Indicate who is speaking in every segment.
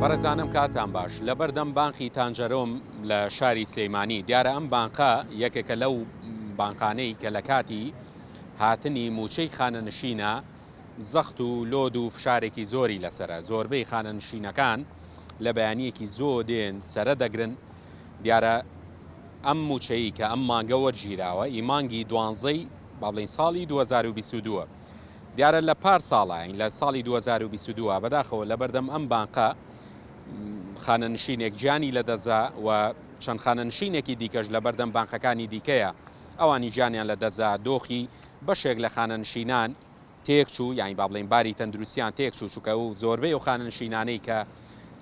Speaker 1: بەڕێزانم کاتان باش لە بەردەم بانقی تانجەرۆم لە شاری سەیمانی دیارە ئەم بانقە یەکێکە لەو بانقانەی کە لە کاتی هاتنی موچەی خانەنشینە زەخت و لۆد و فشارێکی زۆری لەسرە زۆربەی خانەنشینەکان لە بەیانیەکی زۆر دێن سرە دەگرن دیارە ئەم موچەی کە ئەم مانگە وەرگیراوە ئیمانگی دوانزەی با بڵین ساڵی 2022 دیارە لە پار ساڵین لە ساڵی 2022 بەداخەوە لە بەردەم ئەم بانقە خانەنشینێک گیانی لەدەزا و چەند خانەنشینێکی دیکەش لە بەردەم بانقەکانی دیکەیە ئەوانی گیانیان لەدەزا دۆخی بەشێک لە خانەنشینان تێکچوو یانی با بڵین باری تەندروستیان تێکچوو چووکە و زۆربەی و خانەنشینانەی کە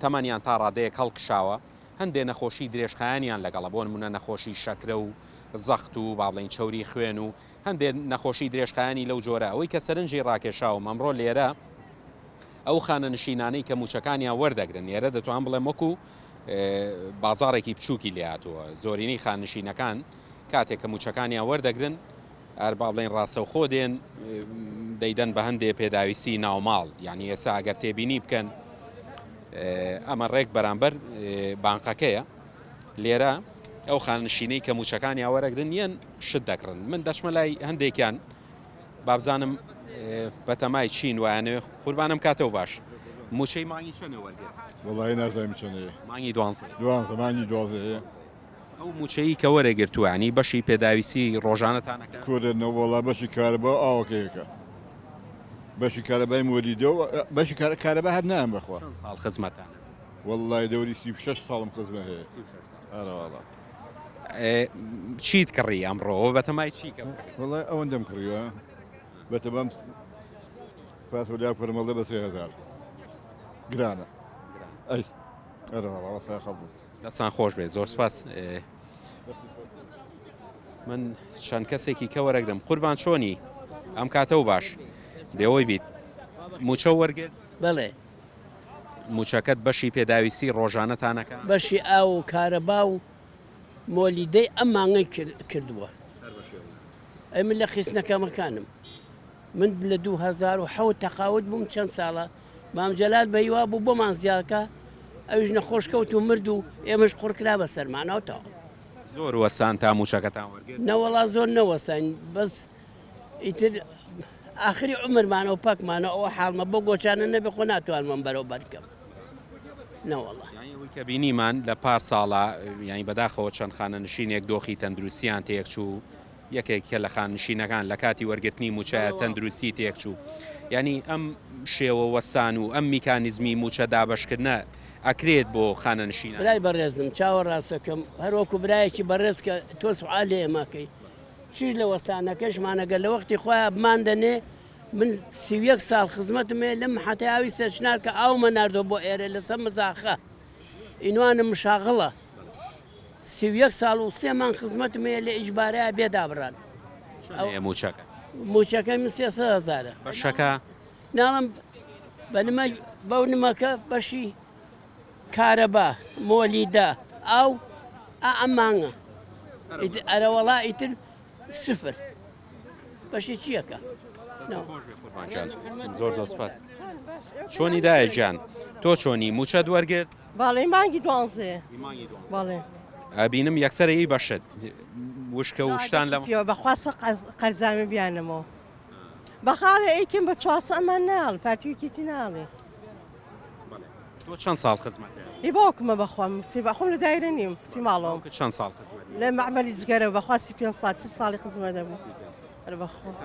Speaker 1: تەمەنیان تا ڕادەیەک هەڵکشاوە هەندێک نەخۆشی درێژخایانیان لەگەڵە بۆ نمونە نەخۆشی شەکرە و زەخت و با بڵین چەوری خوێن و هەندێک نەخۆشی درێژخایانی لەو جۆرە ئەوەی کە سەرنجی ڕاکێشاوە ئەمڕۆ لێرە ئەو خانەنشینانەی کە موچەکانیان وەردەگرن ئێرە دەتوان بڵێم وەکو بازارێکی بچووکی لێهاتووە زۆرینەی خانەنشینەکان کاتێک کە موچەکانیان وەردەگرن ئەر با بڵین ڕاستەوخۆ دێن دەیدەن بە هەندێک پێداویستی ناوماڵ یعنی ئێستا ئەگەر تێبینی بکەن ئەمە ڕێک بەرامبەر بانقەکەیە لێرە ئەو خانەنشینەی کە موچەکانی وەرەگرن یەن شت دەکڕن من دەچمە لای هەندێکیان بابزانم بەتەمای چین وایانێ قوربانم کاتەوە باش موچەی مانگی چەنە وەرگێت
Speaker 2: وڵی نازانم چەنەیە
Speaker 1: مانگی دوانزە
Speaker 2: مانگی دوازەیە
Speaker 1: ئەو موچەی کە وەرەگرتووانی بەشی پێداویستی ڕۆژانەتانەکە
Speaker 2: کۆرێنەوە وڵا بەشی کارەبا ئاوەکەیەکە بەشی کارەبای مۆلیدەوە بەشی کارەبا هەر نام بەخوا
Speaker 1: ساڵ خزمەتانە
Speaker 2: وڵی دەوری 36 ساڵم خزمە هەیە ئەرەوەڵا
Speaker 1: چیت کڕی ئەمڕۆ بەتەمای چی کە
Speaker 2: وڵی ئەوەندەم کڕیوە بەتەمام فاتۆریا پەرمەڵە بە 3000 گرانە ئەی ئەرەوەڵا ساخەبوو
Speaker 1: دەستان خۆش بێت زۆر سپاس من چەند کەسێکی کە وەرەگرم قوربان چۆنی ئەم کاتەوە باش بێەوەی بیت موچە وەرگێت
Speaker 3: بەڵێ
Speaker 1: موچەکەت بەشی پێداویستی ڕۆژانەتانەکە
Speaker 3: بەشی ئاو و کارەبا و مۆلیدەی ئەم مانگەی کردووە ئەمن لە خستنەکەمەکانم من لە 2010 تەقاوت بووم چەند ساڵە مامجەلال بەیوا بوو بۆمان زیاکە ئەوش نەخۆشکەوت و مرد و ئێمەش قڕکرا بە سەرمانەوەتەوە
Speaker 1: زۆر وەسان تا موچەکەتان وەرگێت
Speaker 3: نەوەڵا زۆر نەوەسان بەس ئیتر آخری عمرمانەوە پاکمانە ئەوە حاڵمە بۆ گۆچانە نەبێ خۆ ناتوانمان بەرەو بەرکەم نەوەڵا
Speaker 1: کە بینیمان لە پار ساڵە یانی بەداخەوە چەند خانەنشینێک دۆخی تەندروستیان تێکچوو یەکێکە لە خاننشینەکان لە کاتی وەرگرتنی موچە تەندروستی تێکچوو ینی ئەم شێوە وەسان و ئەم میکانیزمی موچە دابشکردنە ئەکرێت بۆ خانەنشینە
Speaker 3: برای بەڕێزم چاوە ڕاستەکەم هەروەکو برایەکی بەڕێز کە تۆ سوعال لێ ئێماکەی چیش لە وەستانەکەشمانەگەر لە وەختی خۆیان بمان دەنێ من 31 ساڵ خزمەتمێ لەم حەتەیاوی سەرچنار کە ئاومە ناردۆ بۆ ئێرە لەسەر مزاخە ئینوانم مشاغڵە 31 ساڵ و 3 مان خزمەتمێ لە ئیجبارەیە بێدابڕان
Speaker 1: موچەکە
Speaker 3: موچەکە من 300,000
Speaker 1: بەشەکە
Speaker 3: ناڵم بەنمە بەو نمەکە بەشی کارەبا مۆلیدا ئاو ئەمانگە ئەرەوەڵا ئیتر سفر بەشی چیەکە
Speaker 1: زۆر زۆر سپاس چۆنی دایە گیان تۆ چۆنی موچەت وەرگرت
Speaker 4: باڵێ مانگی دوانزێ باڵێ
Speaker 1: ئەبینم یەکسەرەیی بەشت وشکە و شتان لە
Speaker 4: بەخواستە قەرزامی بیانەمەوە بەخاڵێ ئەیکم بە 400 ئەمان ناڵ پارتیویکیتی ناڵێ
Speaker 1: تۆ چەند ساڵ خزمەت
Speaker 4: ئی باوکمە بەخوام خۆم لە دایرە نیم سی ماڵەوەم
Speaker 1: چەند ساڵ خزمەت
Speaker 4: لە مەعمەلی جگەرە بەخواستی 5 ساڵی خزمە دەبوو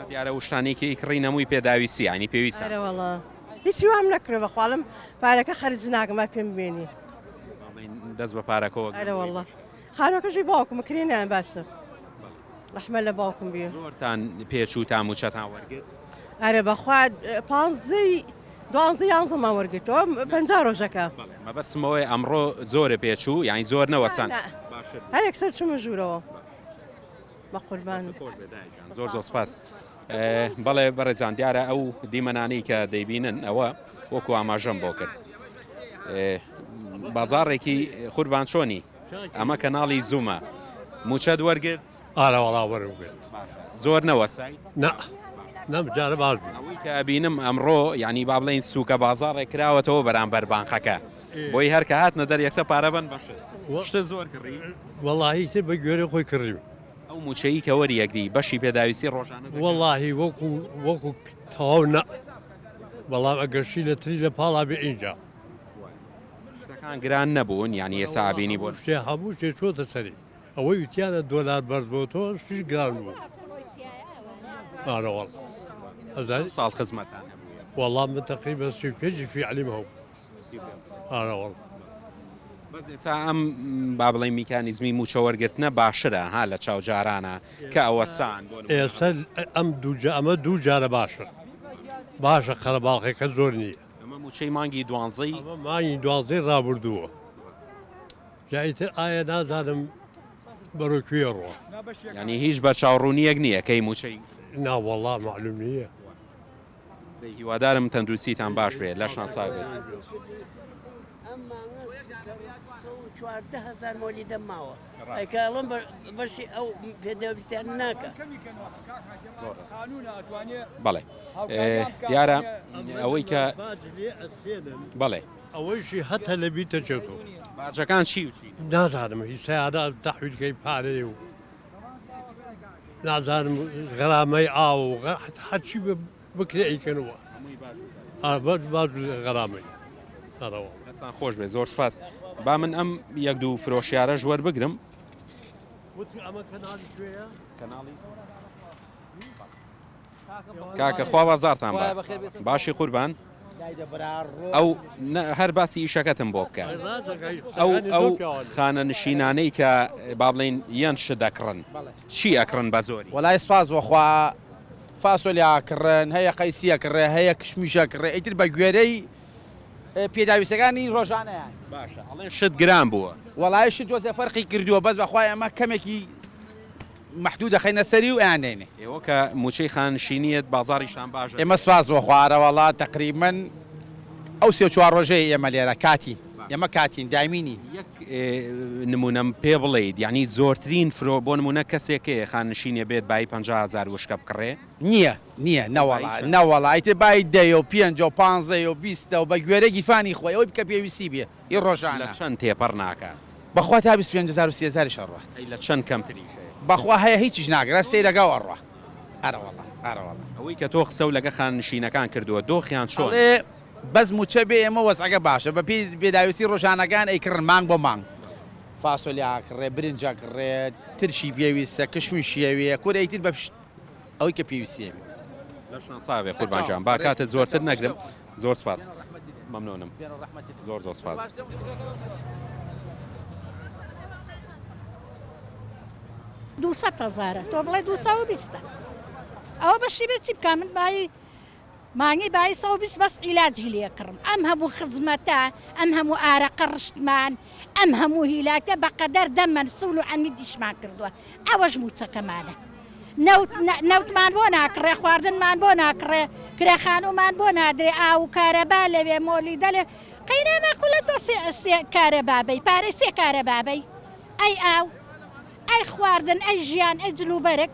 Speaker 1: دیارە وشتانێکی کڕی نەمووی پێداویستی ینی پێویستە
Speaker 4: وڵا هیچی وام نەکرێ بەخواڵم پارەکە خەرج ناکەم پێم بێنی
Speaker 1: دەست بە پارەکەەوە
Speaker 4: ئەرەوەڵا خانەکەشی باوکم کرێنیان باشە ڕەحمە لە باوکم بێ
Speaker 1: زۆرتان پێچوو تا موچەتان وەرگرت
Speaker 4: ئەرە بەخوا 11 وەرگتەوە 50 ڕۆژەکە
Speaker 1: مەبەسمەوەی ئەمڕۆ زۆرە پێچوو یانی زۆر نەوەسان
Speaker 4: هەرێک سەر چمە ژوورەوە بە قوربان
Speaker 1: زۆر زۆر سپاس بەڵێ بەڕێزان دیارە ئەو دیمەنانەی کە دەیبینن ئەوە وەکو ئاماژەم بۆ کرد بازارێکی قوربان چۆنی ئەمە کەناڵی زوومە موچەت وەرگرت
Speaker 5: ئارەوەڵا وەرگرت
Speaker 1: زۆر نەوەسای
Speaker 5: نەمجارە باش
Speaker 1: ئەوەی کە ئەبینم ئەمڕۆ ینی با بڵێن سووکە بازاڕێک کراوەتەوە بەرامبەر بانقەکە بۆی هەر کە هاتنە دەریەکسە پارە بن بەشێ شتە زۆر کڕی
Speaker 5: والله تر بە گوێرە خۆی کڕیم
Speaker 1: ئەو موچەیی کە وەریەکدی بەشی پێداویستی ڕۆژانە
Speaker 5: والله وەکو تەواو نە بەڵام ئەگەرشی لە تری لە پاڵا بێ ئینجا
Speaker 1: شتەکان گران نەبوون یعنی ئێستا ئابینی بۆ
Speaker 5: شتێ هەبوو شتێ چۆتە سەری ئەوەی وتیانە $2 بەرز بۆ تۆ شتیش گران بوو ئارەوەڵ ئەزانی
Speaker 1: ساڵ خزمەتان
Speaker 5: والله من تقريبا 35 في علمه ئارەوەڵ
Speaker 1: بەس ئێستا ئەم با بڵێ میکانیزمی موچەوەرگرتنە باشرە ها لە چاوجارانە کە ئەوە سان
Speaker 5: ئێستا ئەمە دوو جارە باشە قەرەباڵقێکە زۆر نییە
Speaker 1: ئەمە موچەی مانگی دوانزەی
Speaker 5: ئەمە مانگی 12 ڕابردووە جایتر ئایا نازانم بەرەو کوێ ڕۆ
Speaker 1: ینی هیچ بە چاوڕوونیەک نییە کەی موچەی
Speaker 5: ناوەڵا معلوم نییە
Speaker 1: هیوادارم تەندروستیتان باش بێت لەشان ساغ بێت
Speaker 3: هزار مۆلی دەماوە ئەیکڵم بەشی ئەو پێدەویستیان ناکە
Speaker 1: بەڵێ دیارە ئەوەی کە بەڵێ
Speaker 5: ئەوەیشی هەتا لە بیتە چێتۆ
Speaker 1: باجەکان چی وچی
Speaker 5: نازانم هیچ سیادا تەحویلکەی پارەی و نازانم غەرامەی ئاو و هەرچی بکرێ ئەیکەنەوە باز غەرامەی هەرەوە
Speaker 1: ئەسان خۆش بێ زۆر سپاس با من ئەم یەک دوو فرۆشیارە ژوەر بگرم کاکە خوا بازارتان باشی قوربان ئەو هەر باسی ئیشەکەتم بۆ بکە ئەو خانە نشینانەی کە با بڵێن یەن ش دەکڕن چی ئەکڕن بە زۆری
Speaker 6: وەلای سپاس بۆخوا فاسۆلیاکڕن هەیە قەیسیەکڕێ هەیە کشمیشەکڕێ ئیتر بە گوێرەی پێداویستەکانی ڕۆژانەیان
Speaker 1: باشە ئەڵێن شت گران بووە
Speaker 6: وەڵای شت وەزە فەرقی کردووە بەس بەخوای ئەمە کەمێکی محدود دەخەینە سەری و ئەیانێنێ
Speaker 1: ئێوە کە موچەی خانشینیت بازاڕیشان باشە
Speaker 6: ئێمە سپاس بۆ خوارەوەڵا تقریبن ئەو سێ چوار ڕۆژەی ئێمە لێرە کاتی ئێمە کاتین دامینی
Speaker 1: یەک نمونەم پێ بڵێیت یعنی زۆرترین فرۆ بۆ نمونە کەسێکەیە خانشینە بێت بای 50,000 وشکە بکڕێ
Speaker 6: نییە نەوەڵایتە بای 10 و 5 و 15 و 20 و بە گوێرە گیفانی خۆی ئەوی بکە پێویستی بێ ئی ڕۆژانە
Speaker 1: لە چەند تێپەڕ ناکە
Speaker 6: بەخوا تا 25,000 و 30,000 شەڕات
Speaker 1: لە چەند کەمتریشەیە
Speaker 6: بەخوا هەیە هیچیش ناگرە سەی لەگەڵ ئەڕوا ئەرەوەڵە
Speaker 1: ئەوەی کە تۆ خسە و لەگە خانشینەکان کردووە دۆخیان چۆن
Speaker 6: بەس موچە بێ ئێمە وەزعگە باشە بە پێی بێداویستی ڕۆژانەکان ئەیکردن مانگ بۆ مانگ فاسۆلیاکڕێ برنجەکڕێ ترشی پێویستە کشمی شێویە کورەیتر بە ئەوەی کە پێویستیە
Speaker 1: لەشان ساوێ قوربانجان با کاتت زۆرتر نەگرم زۆر سپاس مەمنونم زۆر سپاس
Speaker 7: 200,000 تۆ بڵێ 220 ئەوە بەشی بێت چی بکە من بای مانگی بای 120 بەس عیلاجی لێکڕم ئەم هەموو خزمەتە ئەم هەموو ئارەقە ڕشتمان ئەم هەموو هیلاکە بەقەدەر دەمەن سوول و ئەمی دیشمان کردووە ئەوەش موچەکەمانە نەوتمان بۆ ناکڕێ خواردنمان بۆ ناکڕێ کرێخانومان بۆ نادرێ ئاو کارەبا لەوێ مۆلی دەلێ قەینامە کوڵە تۆ سێ کارەبابەی پارەی سێ کارەبابەی ئەی ئاو ئەی خواردن ئەی ژیان ئەی جلوبەرێک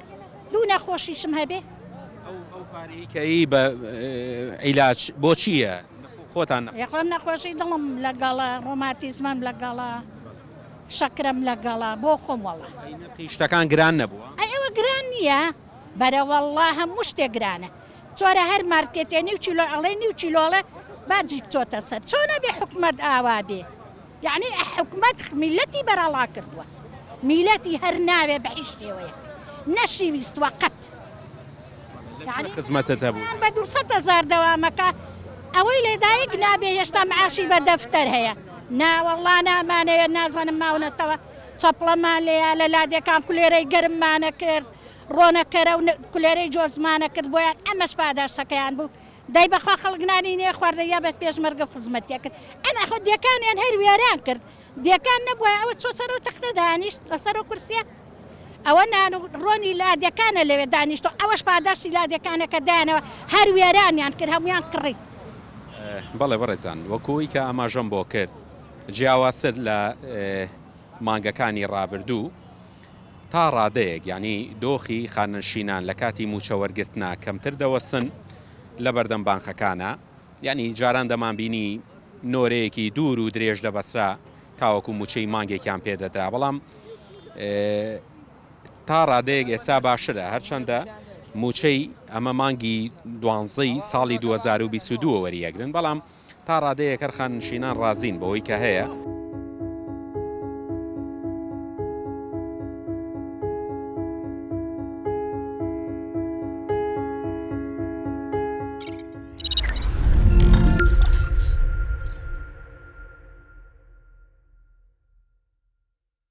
Speaker 7: دوو نەخۆشیشم هەبێ
Speaker 1: ئەو پارەیەکەی بە عیلاج بۆ چییە خۆتان
Speaker 7: یخۆم نەخۆشی دڵم لەگەڵە ڕۆماتیزمم لەگەڵە شەکرم لەگەڵە بۆ خۆم وەڵە
Speaker 1: شتەکان گران نەبووە
Speaker 7: ئەی ئەوە گران نییە بەرەوەڵڵا هەموو شتێک گرانە چۆرە هەر مارکێتێ نیو چیلۆ ئەڵێ نیو چیلۆڵە باجی چۆتە سەر چۆنە بێ حکومەت ئاوا بێ یعنی حکومەت میلەتی بەرەڵا کردووە میلەتی هەر ناوێ بە هیچ شێوەیە نەشیویستوە قەت
Speaker 1: خزمەتت هەبوو
Speaker 7: بە 200,000 دەوامەکە ئەوەی لێدایک نابێ هێشتا معاشی بە دەفتەر هەیە ناوەڵڵا نامانەوێت نازانم ماونەتەوە چەپڵەمان لێە لە لادەکان کولێرەی گەرممانە کرد ڕۆنەکەرە و کولێرەی جۆزمانە کرد بۆیان ئەمەش پاداشەکەیان بوو دای بەخوا خەڵکنانی نێ خواردەیە بە پێشمەرگە خزمەتیە کرد ئەمە خۆ دیەکانیان هەر وێران کرد دیەکان نەبووە ئەوە چۆ سەر و تەختە دانیشت لەسەر و کورسیە ئەوە نان و ڕۆنی لادەکانە لەوێ دانیشتۆ ئەوەش پاداشتی لادەکانەکە دانەوە هەر وێرانیان کرد هەمویان کڕی
Speaker 1: بەڵێ بەڕێزان وەکوی کە ئاماژەم بۆ کرد جیاوازتر لە مانگەکانی ڕابردوو تا ڕادەیەک ینی دۆخی خانەشینان لە کاتی موچەوەرگرتنا کەمتر دەوەسن لە بەردەم بانخەکانە ینی جاران دەمان بینی نۆرەیەکی دوور و درێژ دەبەسرا تاوەکو موچەی مانگێکیان پێدەدرا بەڵام تا ڕادەیەک ئێستا باشترە هەرچەندە موچەی ئەمە مانگی 12 ساڵی 2022 وەریەگرن بەڵام تا ڕادەیەک هەر خانشینان ڕازین بەوەی کە هەیە.